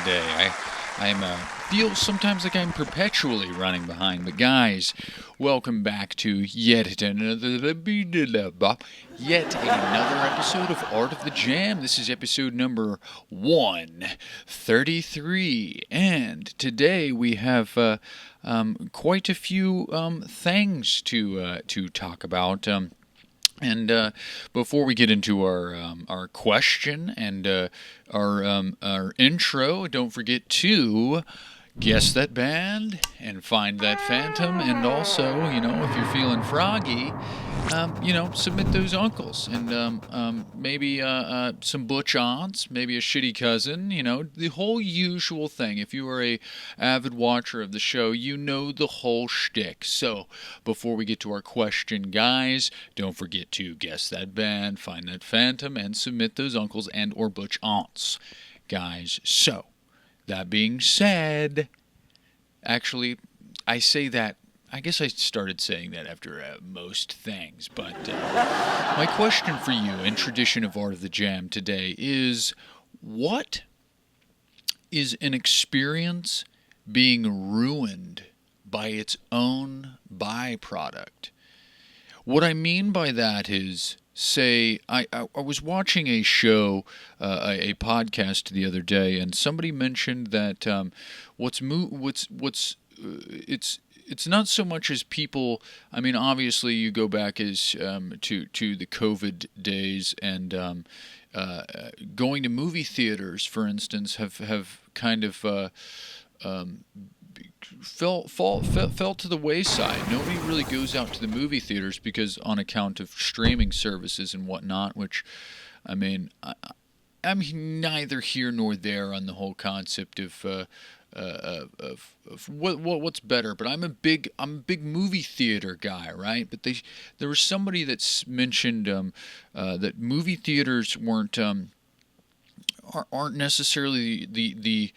today. I'm feel sometimes like I'm perpetually running behind. But guys, welcome back to yet another episode of Art of the Jam. This is episode number 133, and today we have quite a few things to talk about. And before we get into our question and our intro, don't forget to guess that band and find that phantom. And also, if you're feeling froggy, submit those uncles and maybe some butch aunts, maybe a shitty cousin. The whole usual thing. If you are a avid watcher of the show, you know the whole shtick. So before we get to our question, guys, don't forget to guess that band, find that phantom, and submit those uncles and or butch aunts, guys. So that being said, actually, I say that. I guess I started saying that after most things, but my question for you in tradition of Art of the Jam today is, what is an experience being ruined by its own byproduct? What I mean by that is, say, I was watching a show, a podcast the other day, and somebody mentioned that it's not so much as people. I mean, obviously, you go back as to the COVID days, and going to movie theaters, for instance, have kind of fell to the wayside. Nobody really goes out to the movie theaters because on account of streaming services and whatnot. Which, I mean, I'm neither here nor there on the whole concept of what's better, but I'm a big movie theater guy, right? But there was somebody that's mentioned that movie theaters aren't necessarily the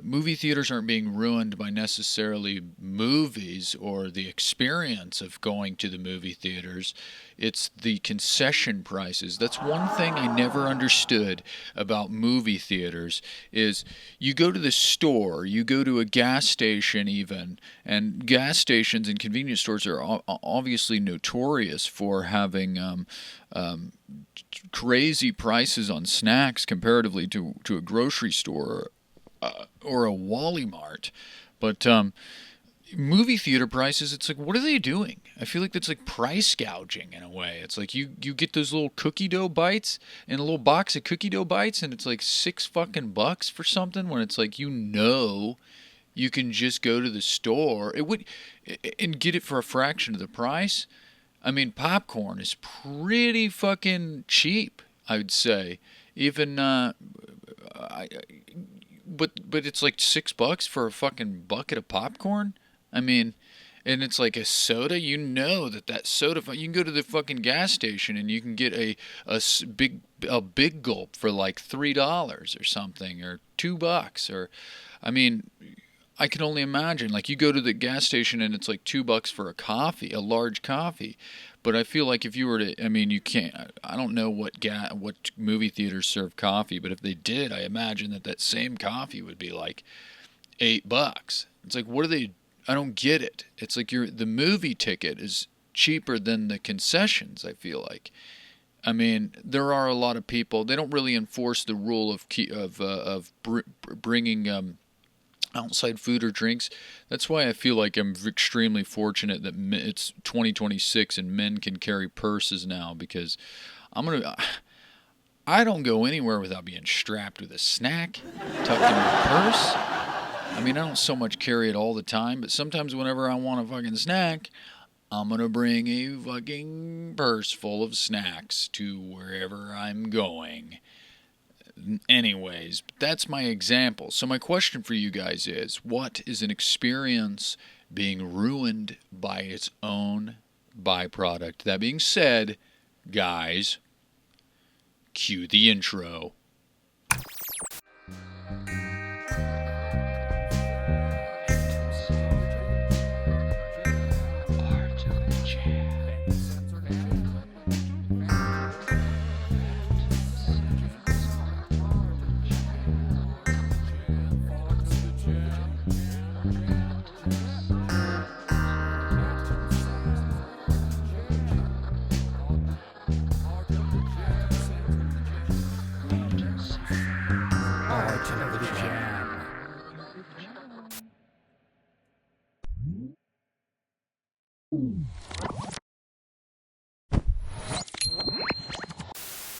movie theaters aren't being ruined by necessarily movies or the experience of going to the movie theaters. It's the concession prices. That's one thing I never understood about movie theaters is you go to the store, you go to a gas station even, and gas stations and convenience stores are obviously notorious for having crazy prices on snacks comparatively to a grocery store or a Wally Mart. But movie theater prices, it's like, what are they doing? I feel like that's like price gouging in a way. It's like you get those little cookie dough bites in a little box of cookie dough bites, and it's like $6 for something, when it's like, you can just go to the store and get it for a fraction of the price. I mean, popcorn is pretty fucking cheap, I would say. Even but it's like $6 for a fucking bucket of popcorn. I mean, and it's like a soda. That soda. You can go to the fucking gas station and you can get a big gulp for like $3 or something, or $2, or, I mean, I can only imagine. Like, you go to the gas station and it's like $2 for a coffee, a large coffee. But I feel like if you were to, I mean, you can't. I don't know what movie theaters serve coffee, but if they did, I imagine that same coffee would be like $8. It's like, what are they? I don't get it. It's like the movie ticket is cheaper than the concessions, I feel like. I mean, there are a lot of people. They don't really enforce the rule of bringing outside food or drinks. That's why I feel like I'm extremely fortunate that it's 2026 and men can carry purses now, because I don't go anywhere without being strapped with a snack tucked in my purse. I mean, I don't so much carry it all the time, but sometimes whenever I want a fucking snack, I'm gonna bring a fucking purse full of snacks to wherever I'm going. Anyways, that's my example. So my question for you guys is, what is an experience being ruined by its own byproduct? That being said, guys, cue the intro.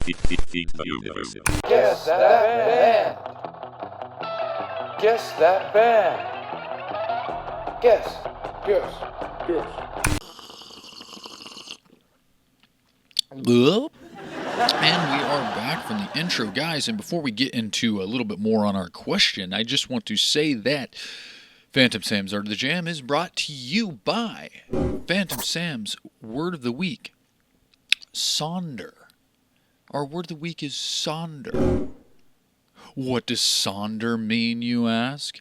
Guess that band. Guess that band. Guess. Up. And we are back from the intro, guys. And before we get into a little bit more on our question, I just want to say that Phantom Sam's Art of the Jam is brought to you by Phantom Sam's Word of the Week, Sonder. Our word of the week is Sonder. What does Sonder mean, you ask?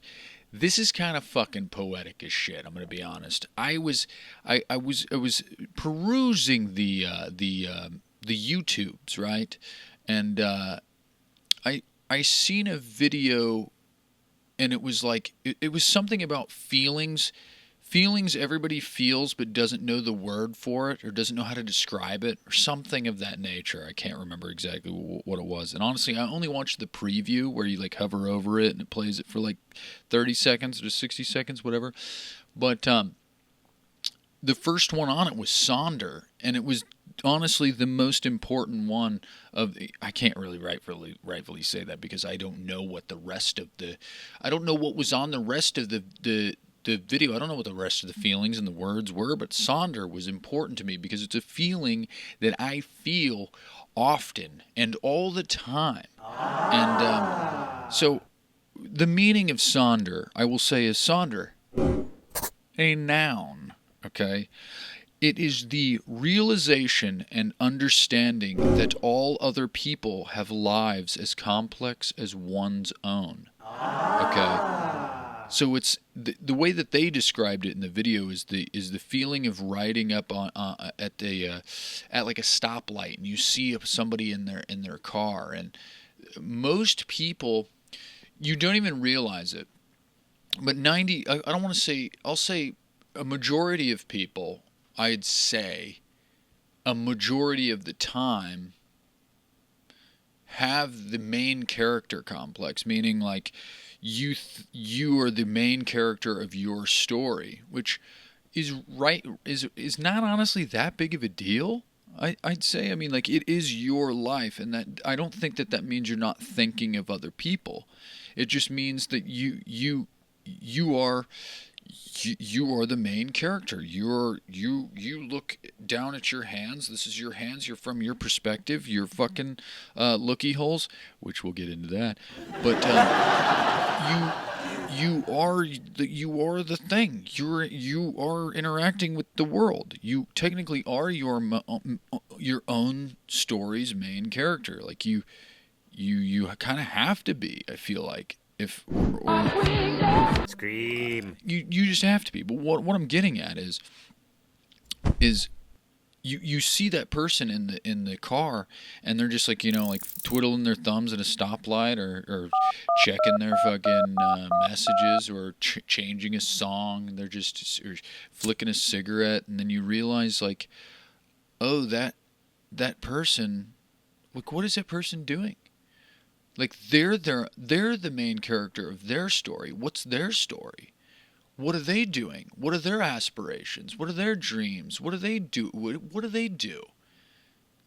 This is kind of fucking poetic as shit, I'm going to be honest. I was perusing the YouTubes, right? And I seen a video, and it was like it was something about feelings everybody feels but doesn't know the word for it or doesn't know how to describe it or something of that nature. I can't remember exactly what it was. And honestly, I only watched the preview where you like hover over it and it plays it for like 30 seconds to 60 seconds, whatever. But the first one on it was Sonder, and it was honestly the most important one of the, I can't really rightfully say that because I don't know what the rest of the, I don't know what was on the rest of the video. I don't know what the rest of the feelings and the words were, but Sonder was important to me because it's a feeling that I feel often and all the time. And so the meaning of Sonder, I will say, is Sonder, a noun, okay? It is the realization and understanding that all other people have lives as complex as one's own, okay? So it's the way that they described it in the video is the feeling of riding up on at like a stoplight, and you see somebody in their car, and most people, you don't even realize it, but I don't want to say, I'll say a majority of people, I'd say a majority of the time have the main character complex, meaning like you are the main character of your story, which is not honestly that big of a deal. I'd say, I mean, like, it is your life, and that I don't think that means you're not thinking of other people. It just means that you are the main character. You look down at your hands. This is your hands. You're from your perspective. Your fucking looky holes, which we'll get into that. But you are the thing. You are interacting with the world. You technically are your own story's main character. Like you kind of have to be. I feel like. If or Scream. You just have to be. But what I'm getting at is you see that person in the car, and they're just like, like twiddling their thumbs at a stoplight, or checking their fucking messages, or changing a song, and they're just or flicking a cigarette, and then you realize, like, oh, that person, like, what is that person doing? Like, they're the main character of their story. What's their story? What are they doing? What are their aspirations? What are their dreams? What do they do? What do they do?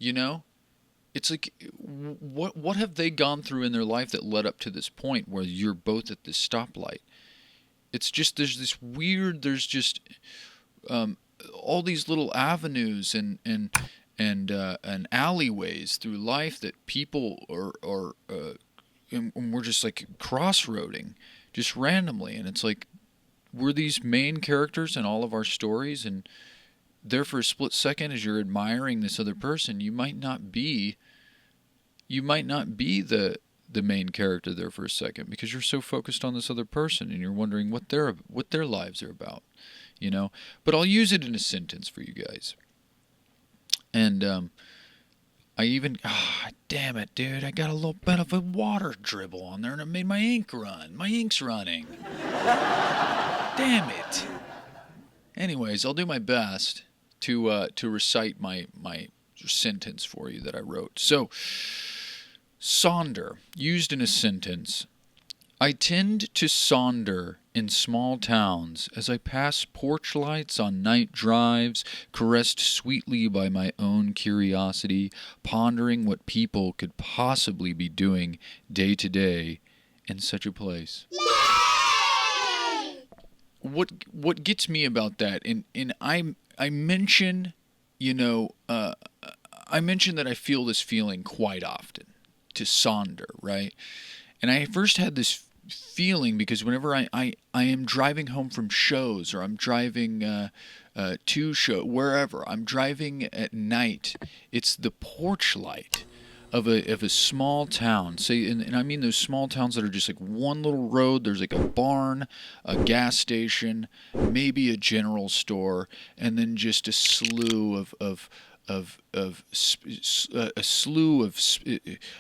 It's like, what have they gone through in their life that led up to this point where you're both at this stoplight? It's just, there's just all these little avenues and alleyways through life that people are and we're just like crossroading just randomly, and it's like we're these main characters in all of our stories, and there for a split second, as you're admiring this other person, you might not be the main character there for a second, because you're so focused on this other person, and you're wondering what their lives are about, But I'll use it in a sentence for you guys. And I even, damn it, dude, I got a little bit of a water dribble on there, and it made my ink run. My ink's running. Damn it. Anyways, I'll do my best to recite my sentence for you that I wrote. So, Sonder, used in a sentence. I tend to sonder in small towns as I pass porch lights on night drives, caressed sweetly by my own curiosity, pondering what people could possibly be doing day to day in such a place. What gets me about that, and I mention, you know, I mention that I feel this feeling quite often, to sonder, right? And I first had this feeling because whenever I am driving home from shows, or I'm driving to show wherever, I'm driving at night, it's the porch light of a small town. Say, and I mean those small towns that are just like one little road. There's like a barn, a gas station, maybe a general store, and then just a slew a slew of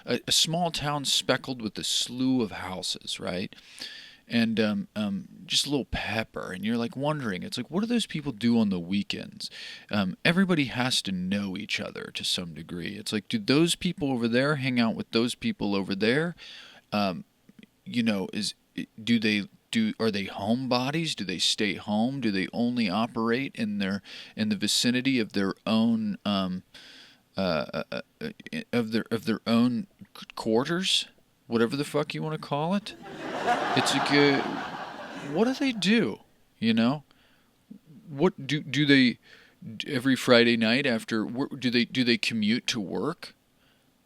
a small town speckled with a slew of houses, right? And just a little pepper, and you're like wondering, it's like, what do those people do on the weekends? Everybody has to know each other to some degree. It's like, do those people over there hang out with those people over there? You know, do they are they homebodies? Do they stay home? Do they only operate in the vicinity of their own of their own quarters, whatever the fuck you want to call it? It's like, what do they do? You know, what do they every Friday night after work? Do they commute to work?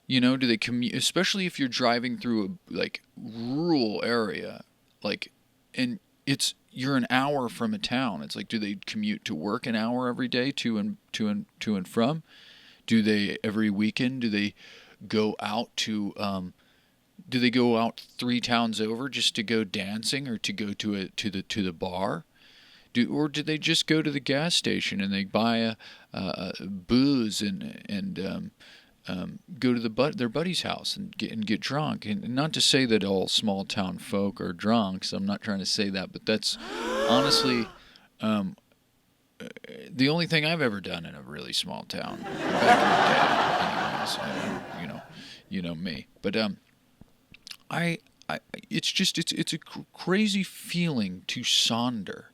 You know, do they commute? Especially if you're driving through a like rural area, like, and you're an hour from a town. It's like, do they commute to work an hour every day to and from? Do they every weekend? Do they go out to do they go out 3 towns over just to go dancing, or to go to the bar? Or do they just go to the gas station and they buy a booze and go to their buddy's house and get drunk? And not to say that all small town folk are drunks. I'm not trying to say that, but that's honestly the only thing I've ever done in a really small town back in the day. Anyways, you know me, but it's just it's a crazy feeling to sonder,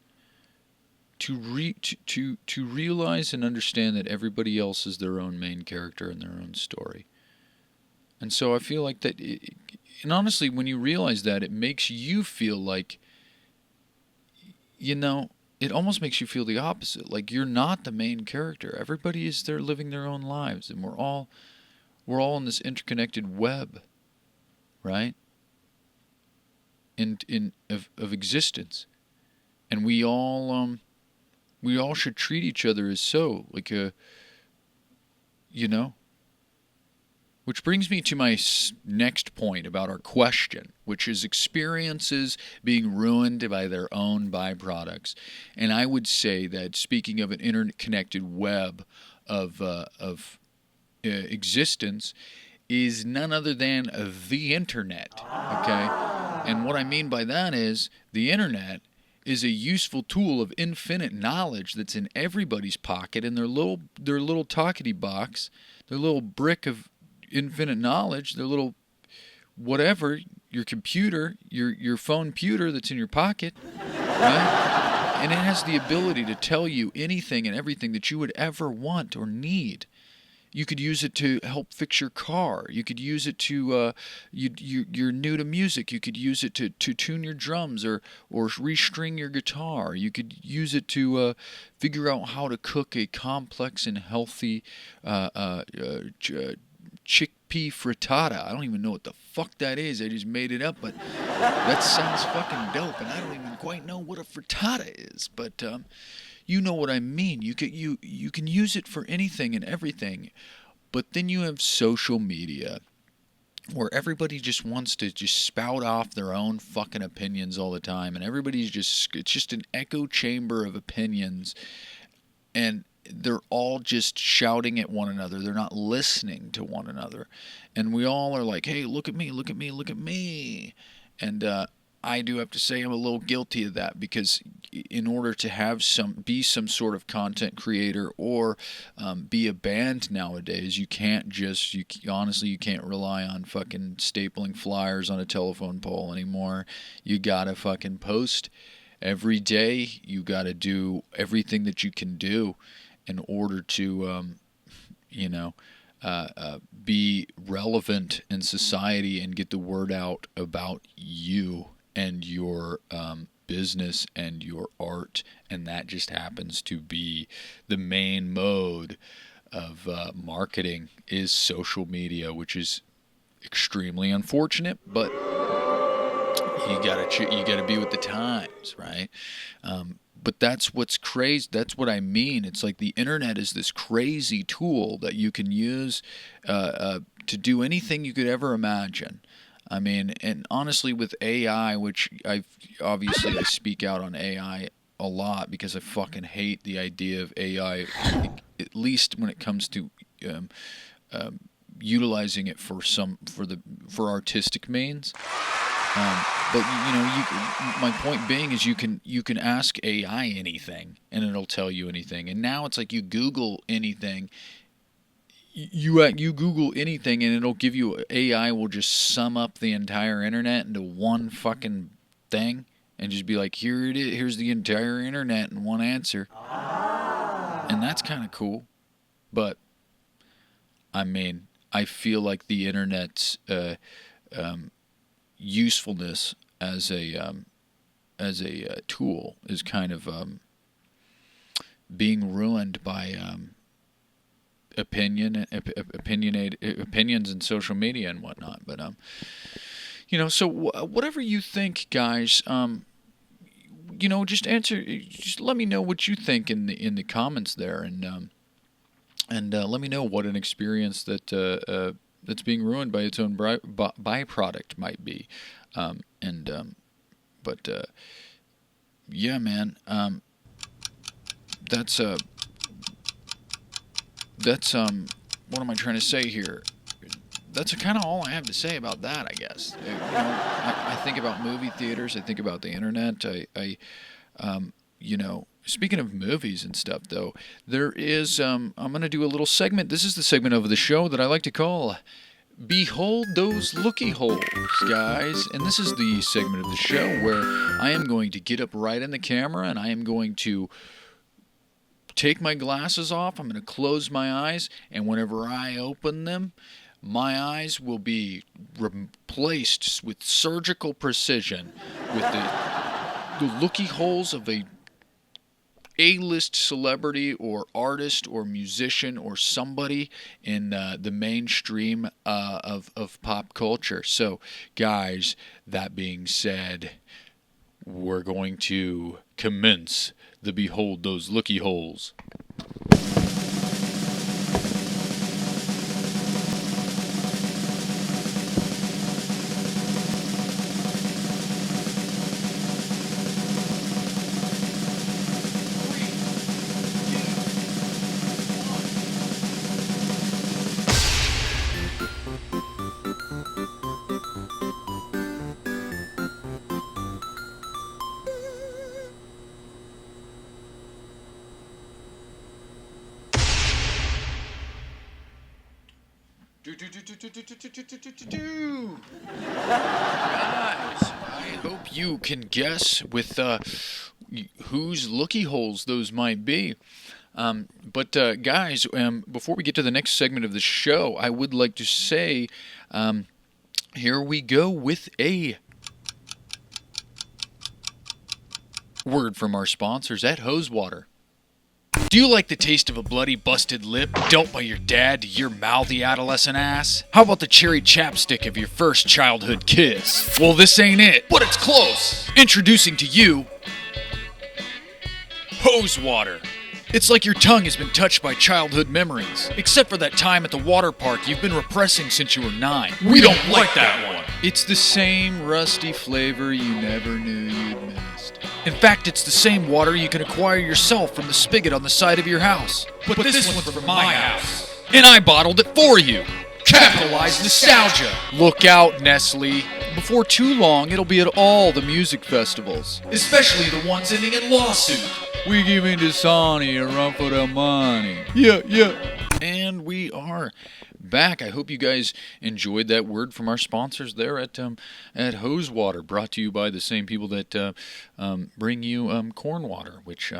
to realize and understand that everybody else is their own main character in their own story. And so I feel like that, and honestly, when you realize that, it makes you feel like, you know, it almost makes you feel the opposite. Like, you're not the main character. Everybody is there living their own lives, and we're all in this interconnected web, right? Of existence, and we all should treat each other as so, like a, you know. Which brings me to my next point about our question, which is experiences being ruined by their own byproducts. And I would say that, speaking of an interconnected web of existence, is none other than the internet. Okay, and what I mean by that is the internet is a useful tool of infinite knowledge that's in everybody's pocket in their little talkity box, their little brick of infinite knowledge, their little whatever, your computer, your phone pewter that's in your pocket, right? And it has the ability to tell you anything and everything that you would ever want or need. You could use it to help fix your car. You could use it to, you're new to music. You could use it to tune your drums or restring your guitar. You could use it to figure out how to cook a complex and healthy chickpea frittata. I don't even know what the fuck that is. I just made it up, but that sounds fucking dope, and I don't even quite know what a frittata is. But you know what I mean. You can use it for anything and everything, but then you have social media, where everybody just wants to just spout off their own fucking opinions all the time, and it's just an echo chamber of opinions, and they're all just shouting at one another. They're not listening to one another, and we all are like, hey, look at me, look at me, look at me. And I do have to say I'm a little guilty of that, because in order to have be some sort of content creator or be a band nowadays, you can't just honestly you can't rely on fucking stapling flyers on a telephone pole anymore. You gotta fucking post every day. You gotta do everything that you can do in order to be relevant in society and get the word out about you and your business and your art. And that just happens to be the main mode of marketing is social media, which is extremely unfortunate, but you gotta be with the times, right? But that's what's crazy. That's what I mean. It's like the internet is this crazy tool that you can use to do anything you could ever imagine. I mean, and honestly, with AI, which I speak out on AI a lot because I fucking hate the idea of AI, at least when it comes to utilizing it for artistic means. But my point being is you can ask AI anything and it'll tell you anything. And now it's like you Google anything. You Google anything and it'll give you, AI will just sum up the entire internet into one fucking thing and just be like, here it is, here's the entire internet in one answer. And that's kind of cool. But I mean, I feel like the internet's usefulness as a tool is kind of being ruined by opinions in social media and whatnot. But so whatever you think, guys, just let me know what you think in the comments there, and let me know what an experience that's being ruined by its own byproduct might be. Yeah, man, that's what am I trying to say here? That's kind of all I have to say about that, I guess. I think about movie theaters. I think about the internet. Speaking of movies and stuff, though, there is, I'm going to do a little segment. This is the segment of the show that I like to call Behold Those Looky Holes, guys. And this is the segment of the show where I am going to get up right in the camera and I am going to take my glasses off. I'm going to close my eyes, and whenever I open them, my eyes will be replaced with surgical precision with the looky holes of a A-list celebrity or artist or musician or somebody in the mainstream of pop culture. So, guys, that being said, we're going to commence the Behold Those Looky Holes. Guys, I hope you can guess with whose looky holes those might be. But guys, before we get to the next segment of the show, I would like to say, here we go with a word from our sponsors at Hosewater. Do you like the taste of a bloody, busted lip dealt by your dad to your mouthy adolescent ass? How about the cherry chapstick of your first childhood kiss? Well, this ain't it, but it's close. Introducing to you, Hosewater. It's like your tongue has been touched by childhood memories, except for that time at the water park you've been repressing since you were 9. We don't like that one. It's the same rusty flavor you never knew you'd missed. In fact, it's the same water you can acquire yourself from the spigot on the side of your house. But this one's from my house. And I bottled it for you. Capitalize nostalgia. Look out, Nestle. before too long, it'll be at all the music festivals, especially the ones ending in lawsuit. We giving to Sony a run for the money. Yeah. And we are back. I hope you guys enjoyed that word from our sponsors there at Hose Water, brought to you by the same people that bring you corn water, which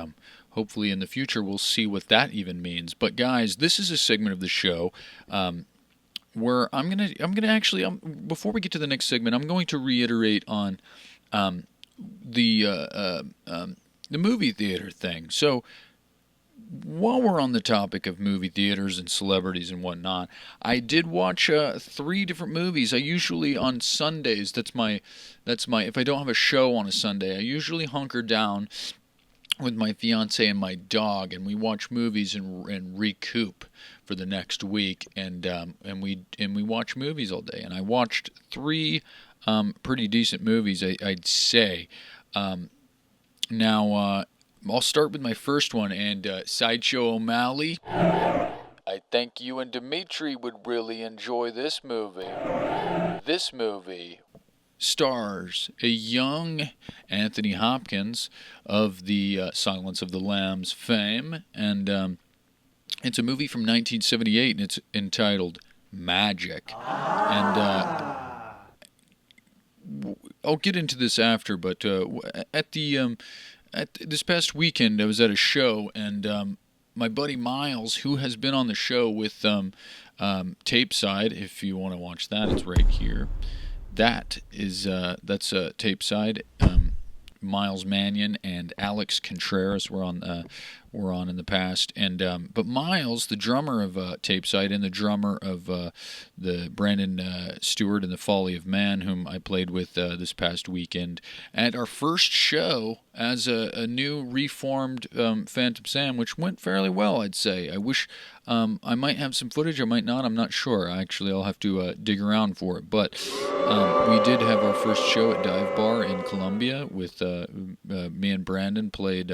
hopefully in the future we'll see what that even means. But guys, this is a segment of the show where I'm gonna actually before we get to the next segment, I'm going to reiterate on the movie theater thing. So while we're on the topic of movie theaters and celebrities and whatnot, I did watch 3 different movies. I usually on Sundays, that's my if I don't have a show on a Sunday, I usually hunker down with my fiance and my dog, and we watch movies and recoup for the next week, and we watch movies all day. And I watched 3 pretty decent movies, I'd say. Now I'll start with my first one, and Sideshow O'Malley. I think you and Dimitri would really enjoy this movie. This movie stars a young Anthony Hopkins of the Silence of the Lambs fame, and it's a movie from 1978, and it's entitled Magic. And I'll get into this after, but at this past weekend, I was at a show, and my buddy Miles, who has been on the show with Tapeside, if you want to watch that, it's right here. That's Tapeside. Miles Mannion and Alex Contreras were on in the past, and but Miles, the drummer of Tapeside and the drummer of the Brandon Stewart and the Folly of Man, whom I played with this past weekend at our first show as a new reformed Phantom Sam, which went fairly well, I'd say. I wish I might have some footage, I might not, I'm not sure. Actually, I'll have to dig around for it, but we did have our first show at Dive Bar in Columbia with me and Brandon played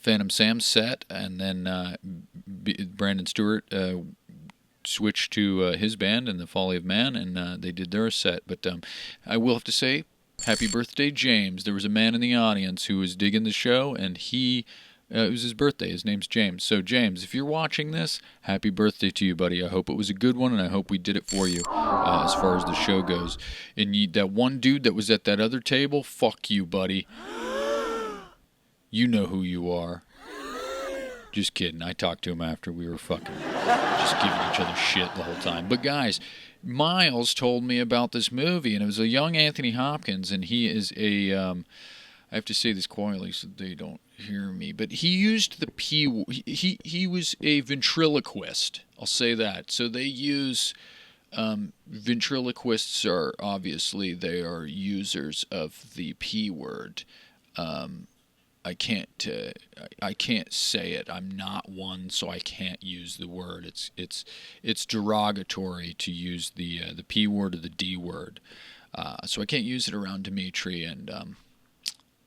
Phantom Sam's set, and then Brandon Stewart switched to his band and the Folly of Man, and they did their set. But I will have to say, happy birthday, James. There was a man in the audience who was digging the show, and it was his birthday. His name's James. So, James, if you're watching this, happy birthday to you, buddy. I hope it was a good one, and I hope we did it for you as far as the show goes. And that one dude that was at that other table, fuck you, buddy. You know who you are. Just kidding. I talked to him after. We were fucking just giving each other shit the whole time. But, guys, Miles told me about this movie, and it was a young Anthony Hopkins, and he is a... I have to say this quietly so they don't hear me, but he used the P. He was a ventriloquist. I'll say that. So they use ventriloquists are obviously they are users of the P word. I can't say it. I'm not one, so I can't use the word. It's derogatory to use the P word or the D word. So I can't use it around Dimitri and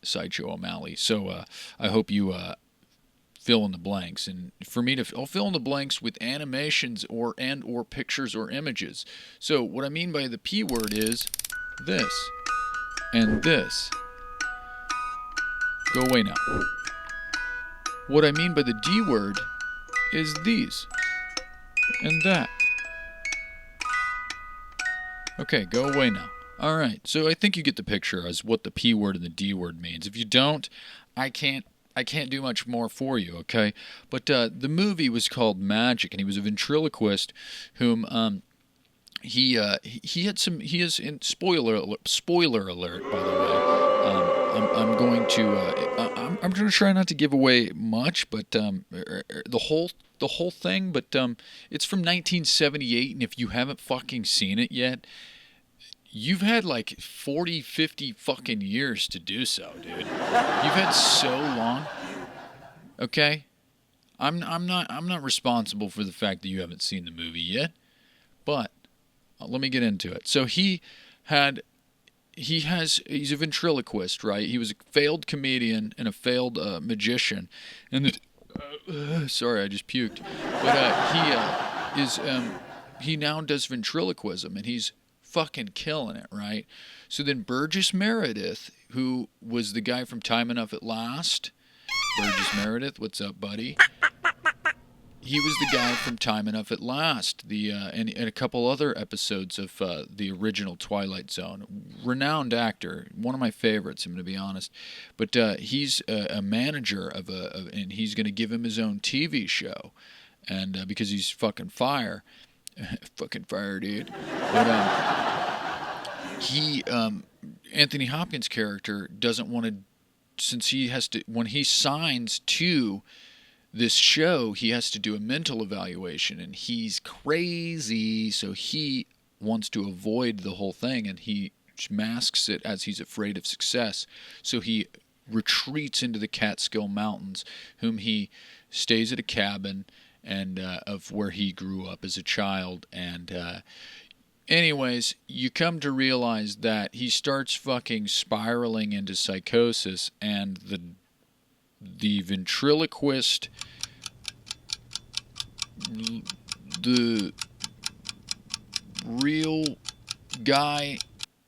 Sideshow O'Malley. So I hope you fill in the blanks. And for me I'll fill in the blanks with animations or pictures or images. So what I mean by the P word is this and this. Go away now. What I mean by the D word is these and that. Okay, go away now. All right, so I think you get the picture as what the P word and the D word means. If you don't, I can't do much more for you, okay? But the movie was called Magic, and he was a ventriloquist whom he is in spoiler alert, by the way. I'm going to try not to give away much, but the whole thing. But it's from 1978, and if you haven't fucking seen it yet, you've had like 40, 50 fucking years to do so, dude. You've had so long. Okay, I'm not responsible for the fact that you haven't seen the movie yet, but let me get into it. So he's a ventriloquist, right? He was a failed comedian and a failed magician, and sorry, I just puked. But he now does ventriloquism, and he's fucking killing it, right? So then Burgess Meredith, who was the guy from Time Enough at Last, Burgess Meredith, what's up, buddy? He was the guy from Time Enough at Last, and a couple other episodes of the original Twilight Zone. Renowned actor, one of my favorites, I'm going to be honest. But he's a manager and he's going to give him his own TV show, and because he's fucking fire, fucking fire, dude. But Anthony Hopkins' character doesn't want to, since he has to, when he signs to this show, he has to do a mental evaluation, and he's crazy, so he wants to avoid the whole thing, and he masks it as he's afraid of success. So he retreats into the Catskill Mountains, whom he stays at a cabin and of where he grew up as a child. And anyways, you come to realize that he starts fucking spiraling into psychosis, and the ventriloquist, the real guy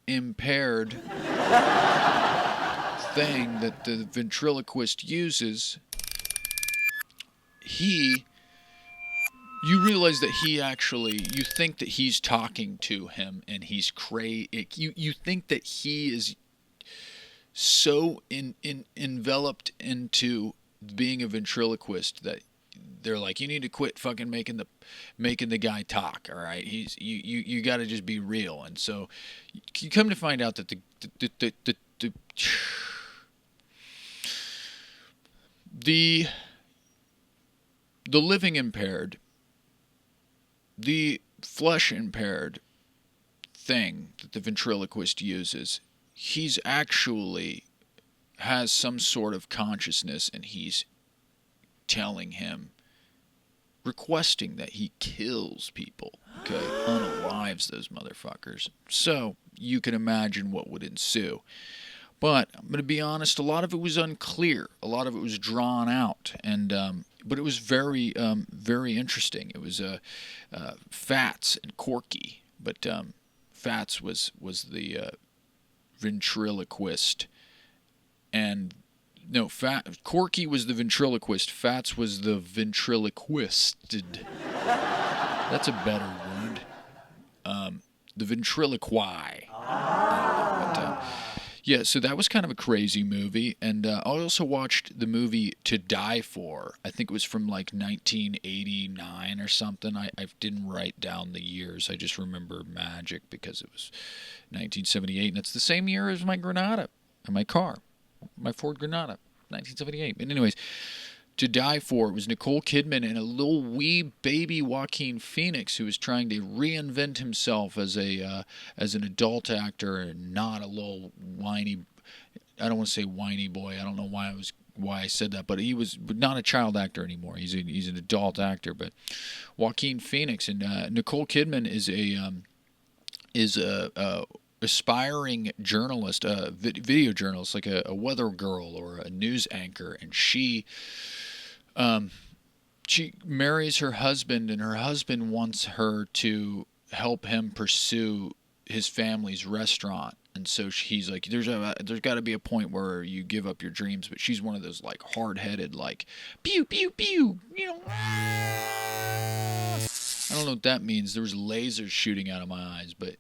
impaired thing that the ventriloquist uses, you realize that you think that he's talking to him, and he's crazy. You think that he is so enveloped into being a ventriloquist that they're like, you need to quit fucking making the guy talk. All right, you got to just be real. And so you come to find out that the living impaired, the flesh impaired thing that the ventriloquist uses, he's actually has some sort of consciousness, and he's telling him, requesting that he kills people, okay, unalives those motherfuckers. So you can imagine what would ensue. But I'm going to be honest, a lot of it was unclear. A lot of it was drawn out, and but it was very, very interesting. It was Fats and Corky, but Fats was the ventriloquist, and no, Corky was the ventriloquist. Fats was the ventriloquisted. That's a better word. The ventriloqui. Yeah, so that was kind of a crazy movie. And I also watched the movie To Die For. I think it was from like 1989 or something. I didn't write down the years. I just remember magic because it was 1978. And it's the same year as my Granada, my car, my Ford Granada, 1978. But anyways, To Die For, it was Nicole Kidman and a little wee baby Joaquin Phoenix, who was trying to reinvent himself as an adult actor and not a little whiny. I don't want to say whiny boy. I don't know why I said that, but he was not a child actor anymore. He's an adult actor. But Joaquin Phoenix and Nicole Kidman is a aspiring journalist, a video journalist, like a weather girl or a news anchor, and she marries her husband, and her husband wants her to help him pursue his family's restaurant. And so he's like, there's got to be a point where you give up your dreams. But she's one of those like hard-headed, like pew pew pew, you know. I don't know what that means. There was lasers shooting out of my eyes, but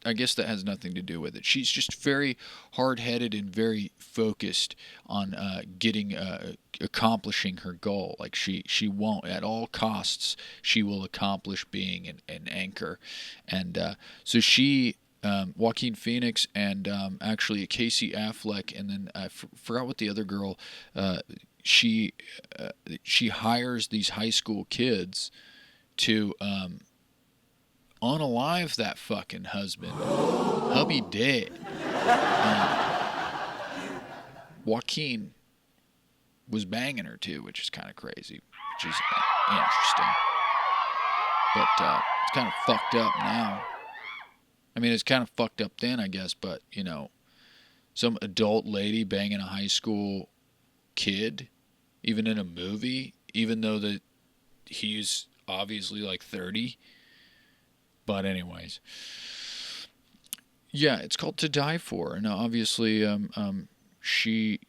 I guess that has nothing to do with it. She's just very hard-headed and very focused on accomplishing her goal. Like she won't, at all costs, she will accomplish being an anchor. And so she, Joaquin Phoenix and actually Casey Affleck, and then I forgot what the other girl, she hires these high school kids to unalive that fucking husband. Hubby dead. Joaquin was banging her too, which is kind of crazy, which is interesting. But it's kind of fucked up now. I mean, it's kind of fucked up then, I guess, but, you know, some adult lady banging a high school kid, even in a movie, even though that he's obviously like 30. But anyways, Yeah, it's called To Die For, and obviously, she,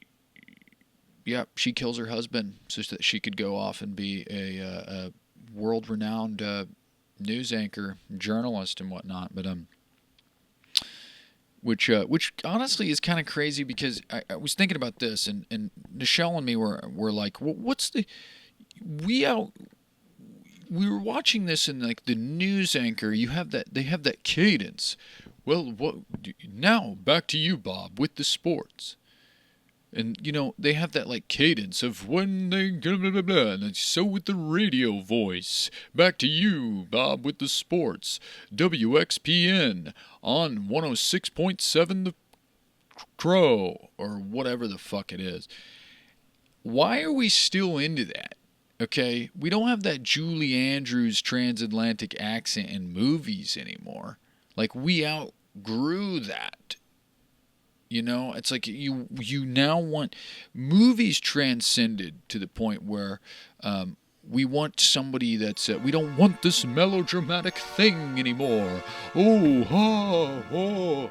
yeah, she kills her husband so that she could go off and be a world-renowned news anchor, journalist, and whatnot. But which honestly is kind of crazy because I was thinking about this, and Nichelle and me were like, well, what's the we out we were watching this, and like the news anchor, they have that cadence. Well, what now? Back to you, Bob, with the sports. And they have that like cadence of when they blah blah blah, blah, and then so with the radio voice. Back to you, Bob, with the sports. WXPN on 106.7 the Crow, or whatever the fuck it is. Why are we still into that? Okay, we don't have that Julie Andrews transatlantic accent in movies anymore. Like, we outgrew that. It's like you now want movies transcended to the point where we want somebody that's we don't want this melodramatic thing anymore. Oh, ha, oh.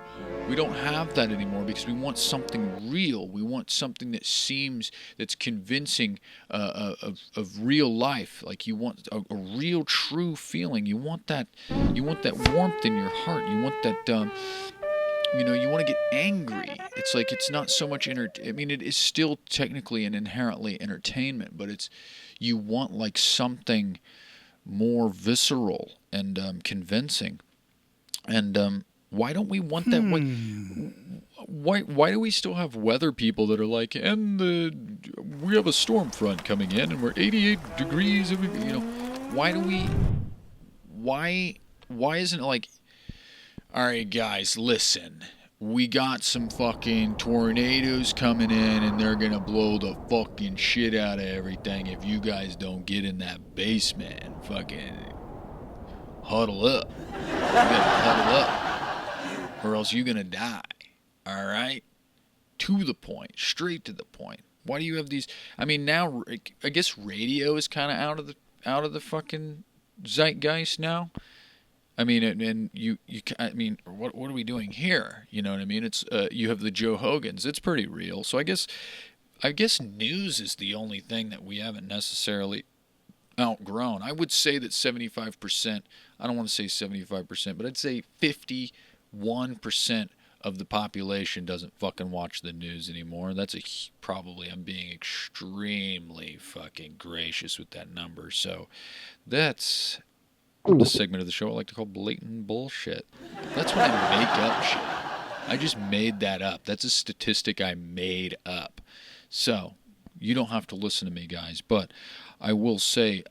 We don't have that anymore because we want something real. We want something that's convincing of real life. Like, you want a real, true feeling. You want that warmth in your heart. You want that. You want to get angry. It's like it's not so much I mean, it is still technically and inherently entertainment, but you want like something more visceral and convincing. And why don't we want that? Why do we still have weather people that are like, we have a storm front coming in, and we're 88 degrees, why do we? Why isn't it like? Alright, guys, listen. We got some fucking tornadoes coming in, and they're gonna blow the fucking shit out of everything if you guys don't get in that basement and fucking huddle up. You gotta huddle up, or else you're gonna die. Alright? To the point. Straight to the point. Why do you have these... I mean, now, I guess radio is kind of out of the fucking zeitgeist now. I mean, and I mean, what are we doing here? You know what I mean? It's you have the Joe Hogans. It's pretty real. So I guess news is the only thing that we haven't necessarily outgrown. I would say that 75%. I don't want to say 75%, but I'd say 51% of the population doesn't fucking watch the news anymore. That's probably, I'm being extremely fucking gracious with that number. So that's the segment of the show I like to call blatant bullshit. That's when I make up shit. I just made that up. That's a statistic I made up. So, you don't have to listen to me, guys. But I will say,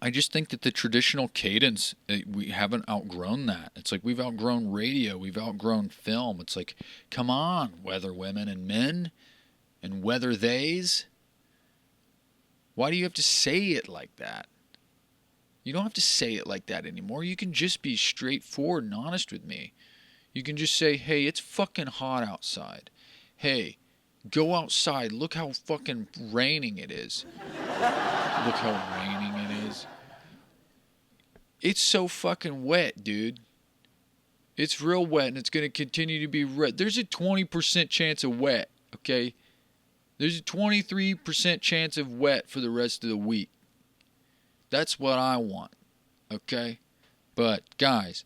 I just think that the traditional cadence, we haven't outgrown that. It's like we've outgrown radio. We've outgrown film. It's like, come on, weather women and men and weather theys. Why do you have to say it like that? You don't have to say it like that anymore. You can just be straightforward and honest with me. You can just say, hey, it's fucking hot outside. Hey, go outside. Look how fucking raining it is. Look how raining it is. It's so fucking wet, dude. It's real wet, and it's going to continue to be wet. There's a 20% chance of wet, okay? There's a 23% chance of wet for the rest of the week. That's what I want, okay? But, guys,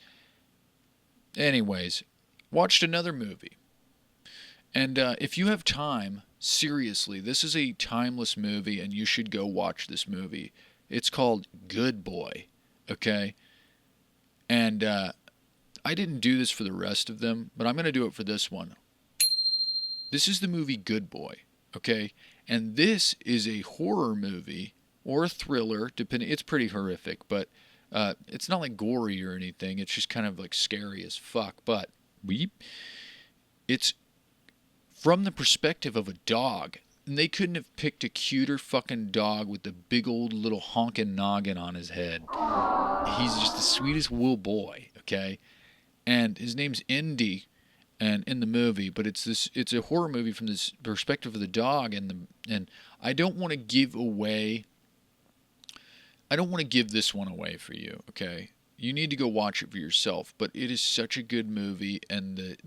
anyways, watched another movie. And if you have time, seriously, this is a timeless movie, and you should go watch this movie. It's called Good Boy, okay? And I didn't do this for the rest of them, but I'm going to do it for this one. This is the movie Good Boy, okay? And this is a horror movie or a thriller, depending. It's pretty horrific, but it's not like gory or anything. It's just kind of like scary as fuck. But it's from the perspective of a dog. And they couldn't have picked a cuter fucking dog with the big old little honking noggin on his head. He's just the sweetest little boy, okay? And his name's Indy, and in the movie, but it's a horror movie from this perspective of the dog, and I don't want to give this one away for you, okay? you need to go watch it for yourself. But it is such a good movie, and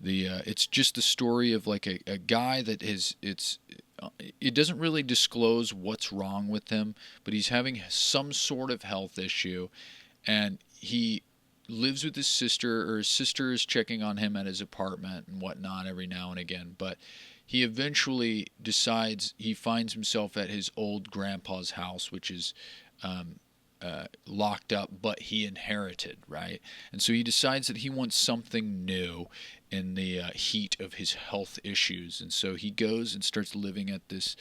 it's just the story of like a guy that it doesn't really disclose what's wrong with him, but he's having some sort of health issue, and he lives with his sister, or his sister is checking on him at his apartment and whatnot every now and again. But he eventually decides he finds himself at his old grandpa's house, which is locked up, but he inherited, right? And so he decides that he wants something new in the heat of his health issues. And so he goes and starts living at this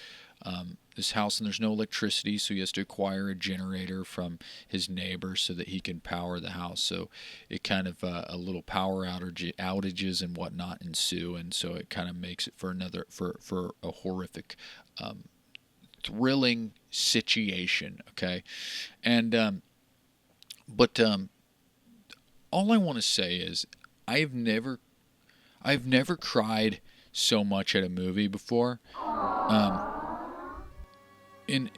house, and there's no electricity, so he has to acquire a generator from his neighbor so that he can power the house. So it kind of a little power outages and whatnot ensue, and so it kind of makes it for a horrific, thrilling situation. Okay, and but all I want to say is I've never cried so much at a movie before. And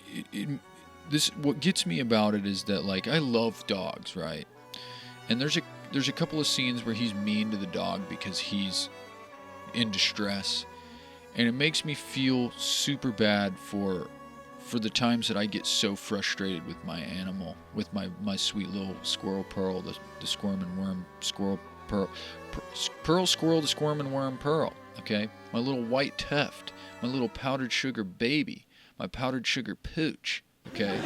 this, what gets me about it is that, like, I love dogs, right? And there's a couple of scenes where he's mean to the dog because he's in distress, and it makes me feel super bad for the times that I get so frustrated with my animal, with my sweet little squirrel Pearl, the squirm and worm squirrel Pearl, Pearl squirrel, the squirm and worm Pearl. Okay, my little white tuft, my little powdered sugar baby. My powdered sugar pooch, okay?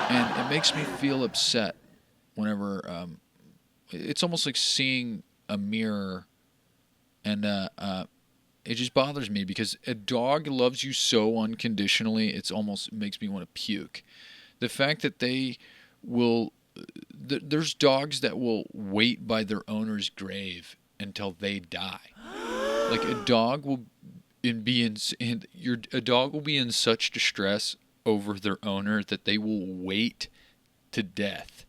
And it makes me feel upset whenever, it's almost like seeing a mirror, and it just bothers me because a dog loves you so unconditionally, it makes me want to puke. The fact that they will, there's dogs that will wait by their owner's grave until they die. Like a dog will a dog will be in such distress over their owner that they will wait to death.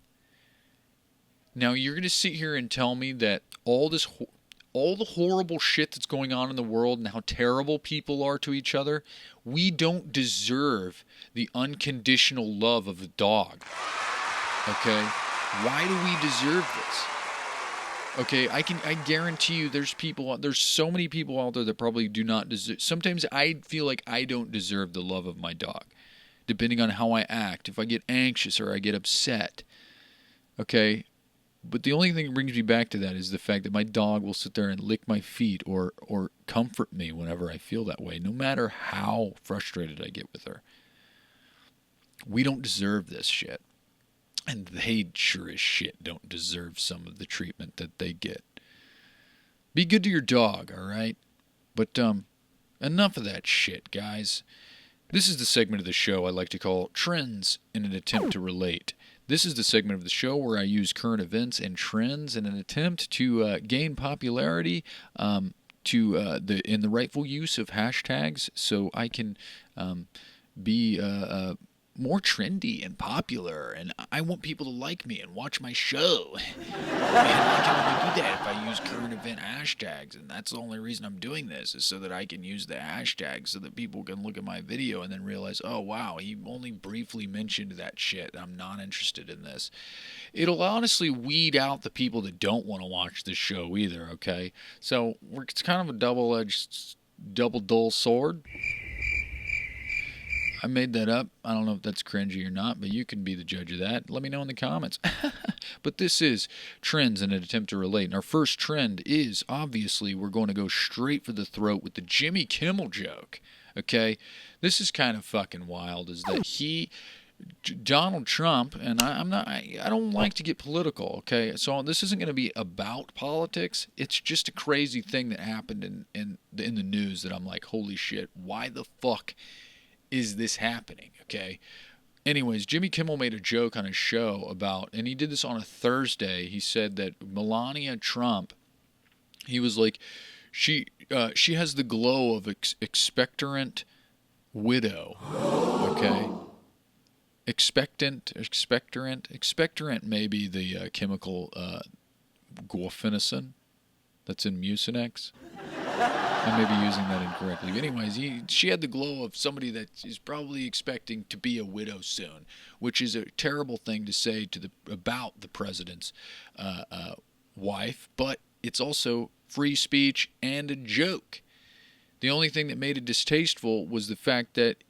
Now you're going to sit here and tell me that all the horrible shit that's going on in the world and how terrible people are to each other, we don't deserve the unconditional love of a dog. Okay? Why do we deserve this? Okay, I guarantee you there's so many people out there that probably do not deserve. Sometimes I feel like I don't deserve the love of my dog, depending on how I act, if I get anxious or I get upset. Okay, but the only thing that brings me back to that is the fact that my dog will sit there and lick my feet or comfort me whenever I feel that way, no matter how frustrated I get with her. We don't deserve this shit. And they sure as shit don't deserve some of the treatment that they get. Be good to your dog, all right? But enough of that shit, guys. This is the segment of the show I like to call Trends in an Attempt to Relate. This is the segment of the show where I use current events and trends in an attempt to gain popularity in the rightful use of hashtags, so I can be more trendy and popular, and I want people to like me and watch my show. And I can only do that if I use current event hashtags, and that's the only reason I'm doing this, is so that I can use the hashtags so that people can look at my video and then realize, oh wow, he only briefly mentioned that shit. I'm not interested in this. It'll honestly weed out the people that don't want to watch this show either, okay? So it's kind of a double-edged, double-dull sword. I made that up. I don't know if that's cringy or not, but you can be the judge of that. Let me know in the comments. But this is Trends in an Attempt to Relate. And our first trend is, obviously, we're going to go straight for the throat with the Jimmy Kimmel joke. Okay? This is kind of fucking wild, is that Donald Trump, and I don't like to get political, okay? So this isn't going to be about politics. It's just a crazy thing that happened in the news that I'm like, holy shit, why the fuck is this happening, okay? Anyways, Jimmy Kimmel made a joke on his show about, and he did this on a Thursday. He said that Melania Trump, he was like, she has the glow of expectorant widow, okay? Expectorant may be the chemical guaifenesin that's in Mucinex. I may be using that incorrectly. But anyways, she had the glow of somebody that is probably expecting to be a widow soon, which is a terrible thing to say about the president's wife, but it's also free speech and a joke. The only thing that made it distasteful was the fact that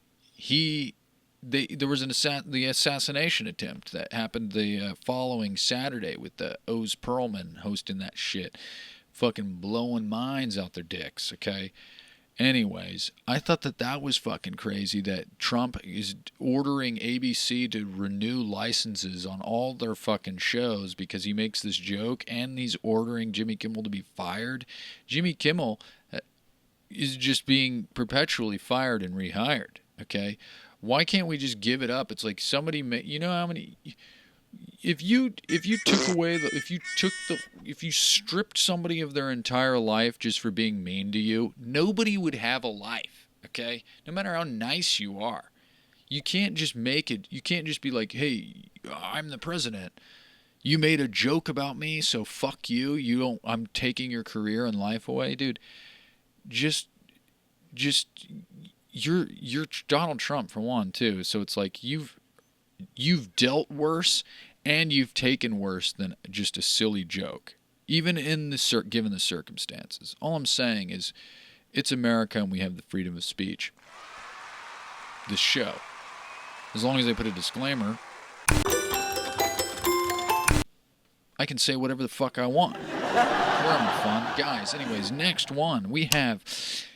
there was the assassination attempt that happened the following Saturday with the Oz Perlman hosting that shit. Fucking blowing minds out their dicks, okay? Anyways, I thought that was fucking crazy that Trump is ordering ABC to renew licenses on all their fucking shows because he makes this joke, and he's ordering Jimmy Kimmel to be fired. Jimmy Kimmel is just being perpetually fired and rehired, okay? Why can't we just give it up? It's like somebody, you know how many... If you stripped somebody of their entire life just for being mean to you, nobody would have a life, okay? No matter how nice you are. You can't just you can't just be like, hey, I'm the president. You made a joke about me, so fuck you. I'm taking your career and life away, dude. You're Donald Trump for one, too. So it's like you've dealt worse, and you've taken worse than just a silly joke, even given the circumstances. All I'm saying is, it's America, and we have the freedom of speech. This show, as long as they put a disclaimer, I can say whatever the fuck I want. We're having fun, guys. Anyways, next one we have.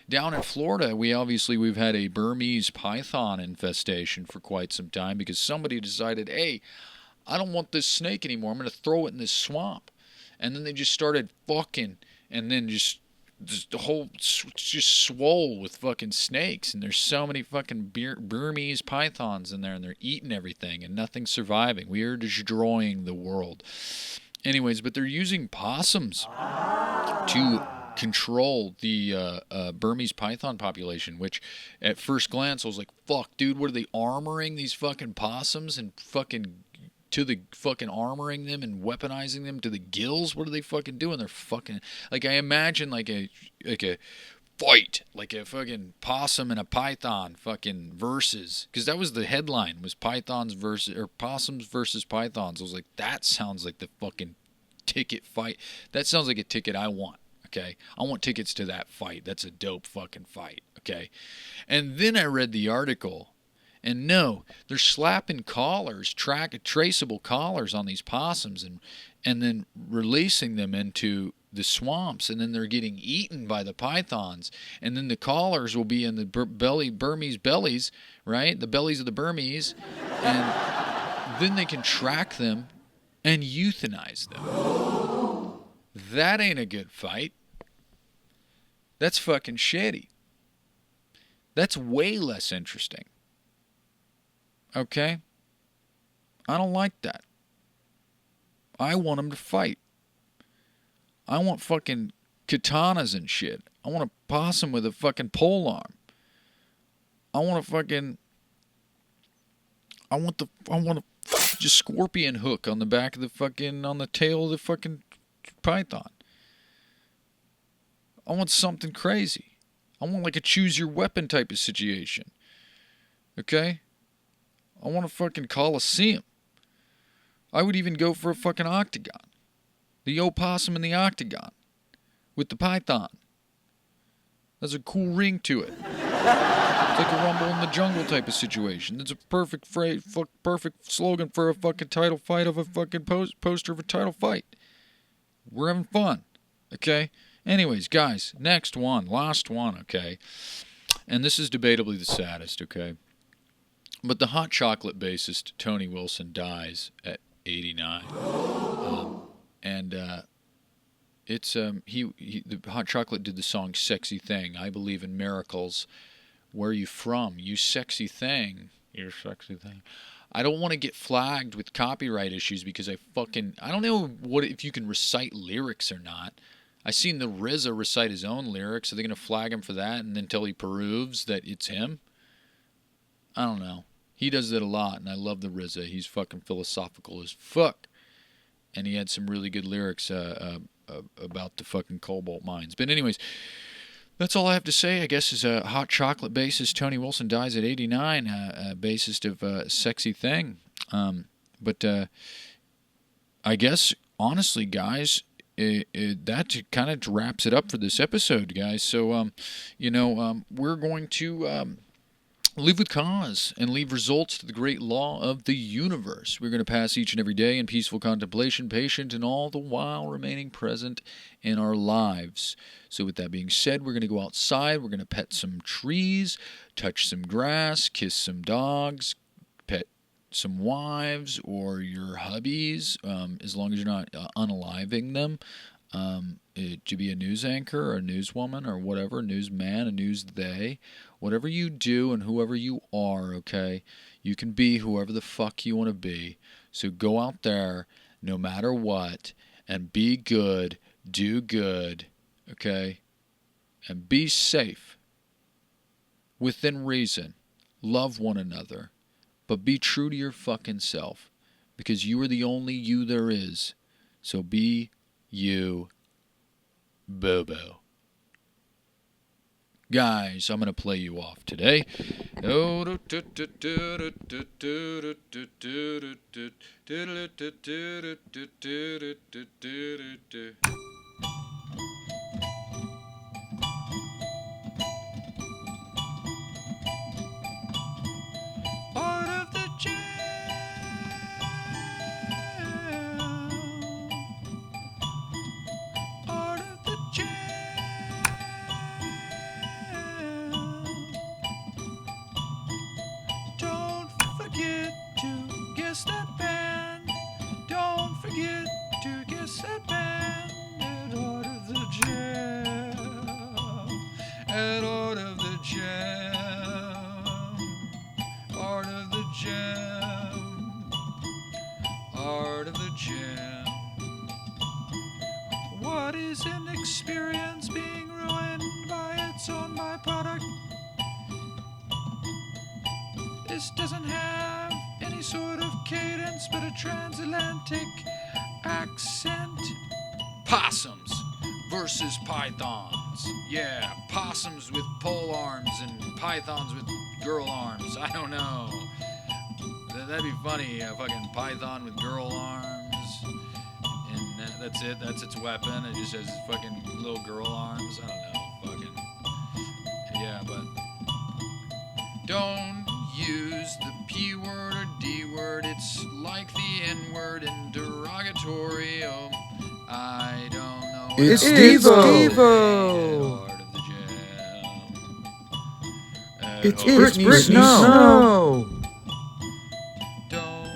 Down in Florida, we've had a Burmese python infestation for quite some time because somebody decided, hey, I don't want this snake anymore. I'm going to throw it in this swamp. And then they just started fucking, and then just the whole just swole with fucking snakes. And there's so many fucking Burmese pythons in there, and they're eating everything, and nothing's surviving. We are destroying the world. Anyways, but they're using possums to control the Burmese python population, which at first glance I was like, fuck, dude, what are they armoring these fucking possums and fucking armoring them and weaponizing them to the gills? What are they fucking doing? They're fucking, like, I imagine like a fight, like a fucking possum and a python fucking versus, because that was the headline, was possums versus pythons. I was like, that sounds like the fucking ticket fight. That sounds like a ticket I want. Okay, I want tickets to that fight. That's a dope fucking fight. Okay, and then I read the article, and no, they're slapping collars, traceable collars on these possums, and then releasing them into the swamps, and then they're getting eaten by the pythons, and then the collars will be in the Burmese bellies, right? The bellies of the Burmese, and then they can track them and euthanize them. That ain't a good fight. That's fucking shitty. That's way less interesting. Okay? I don't like that. I want them to fight. I want fucking katanas and shit. I want a possum with a fucking pole arm. I want a just scorpion hook on the back of on the tail of the fucking python. I want something crazy. I want like a choose your weapon type of situation. Okay? I want a fucking Coliseum. I would even go for a fucking Octagon. The Opossum and the Octagon. With the python. There's a cool ring to it. It's like a Rumble in the Jungle type of situation. It's a perfect slogan for a fucking title fight of a fucking poster of a title fight. We're having fun. Okay? Anyways, guys, next one. Last one, okay? And this is debatably the saddest, okay? But the hot chocolate bassist Tony Wilson dies at 89. The hot chocolate did the song Sexy Thing. I believe in miracles. Where are you from? You sexy thing. You're sexy thing. I don't want to get flagged with copyright issues because I don't know if you can recite lyrics or not. I seen the RZA recite his own lyrics. Are they going to flag him for that and until he proves that it's him? I don't know. He does that a lot, and I love the RZA. He's fucking philosophical as fuck. And he had some really good lyrics about the fucking cobalt mines. But anyways, That's all I have to say, I guess, is a hot chocolate bassist. Tony Wilson dies at 89, bassist of Sexy Thing. But I guess, honestly, guys, that kind of wraps it up for this episode, guys. So, we're going to live with cause and leave results to the great law of the universe. We're going to pass each and every day in peaceful contemplation, patient, and all the while remaining present in our lives. So with that being said, we're going to go outside. We're going to pet some trees, touch some grass, kiss some dogs, pet some wives or your hubbies, as long as you're not unaliving them. To be a news anchor or a newswoman or whatever, a newsman, a news they, whatever you do and whoever you are, okay, you can be whoever the fuck you want to be. So go out there, no matter what, and be good, do good, okay, and be safe, within reason. Love one another, but be true to your fucking self, because you are the only you there is. So be you, Bobo. Guys, I'm going to play you off today. Part of the jam. Part of the jam. Don't forget to guess that band. Don't forget to guess that band. At Art of the Jam. At Art of the Jam. Art of the Jam. Art of the Jam. What is an experience being ruined by its own byproduct? This doesn't have any sort of cadence but a transatlantic accent. Possums versus pythons. Yeah, possums with pole arms and pythons with girl arms. I don't know. That'd be funny, a fucking python with girl arms. And that's it, that's its weapon. It just has fucking little girl arms. I don't know, fucking. Yeah, but don't use the P word or D word. It's like the N word in derogatory. Oh, I don't know. It's Devo. Art of the Jam. It's Art- Brittany Snow. Don't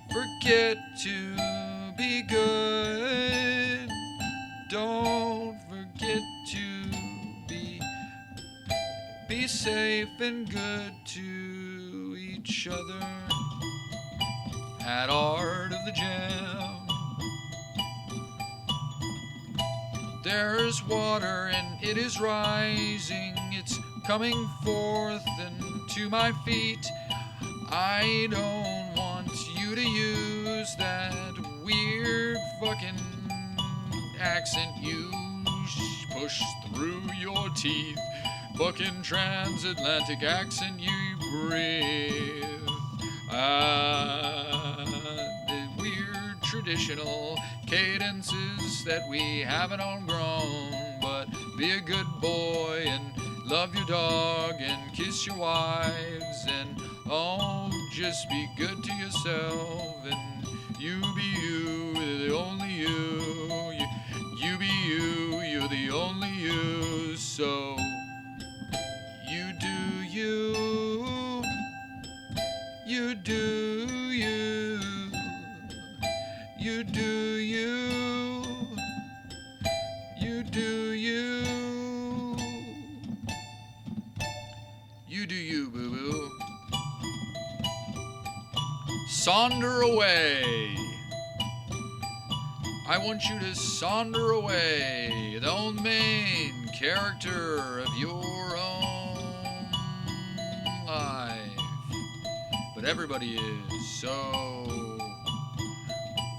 forget to be good. Don't forget to be safe and good to each other. At Art of the Jam. There's water and it is rising. It's coming forth and to my feet. I don't want you to use that weird fucking accent you push through your teeth. Fucking transatlantic accent you breathe. The weird traditional cadences that we haven't outgrown. But be a good boy and love your dog and kiss your wives and just be good to yourself and you be you, the only you. You be you, you're the only you. So you do you. You do you. You do you. You do you. You do you, boo-boo. Sonder away. I want you to sonder away the old main character of your own life. But everybody is, so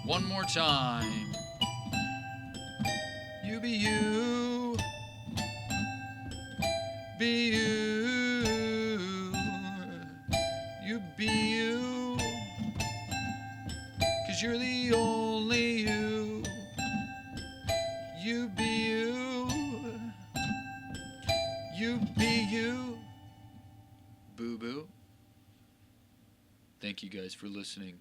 one more time. You be you. Be you. You be you. 'Cause you're the only you. You be you. You be you. Boo boo. Thank you guys for listening.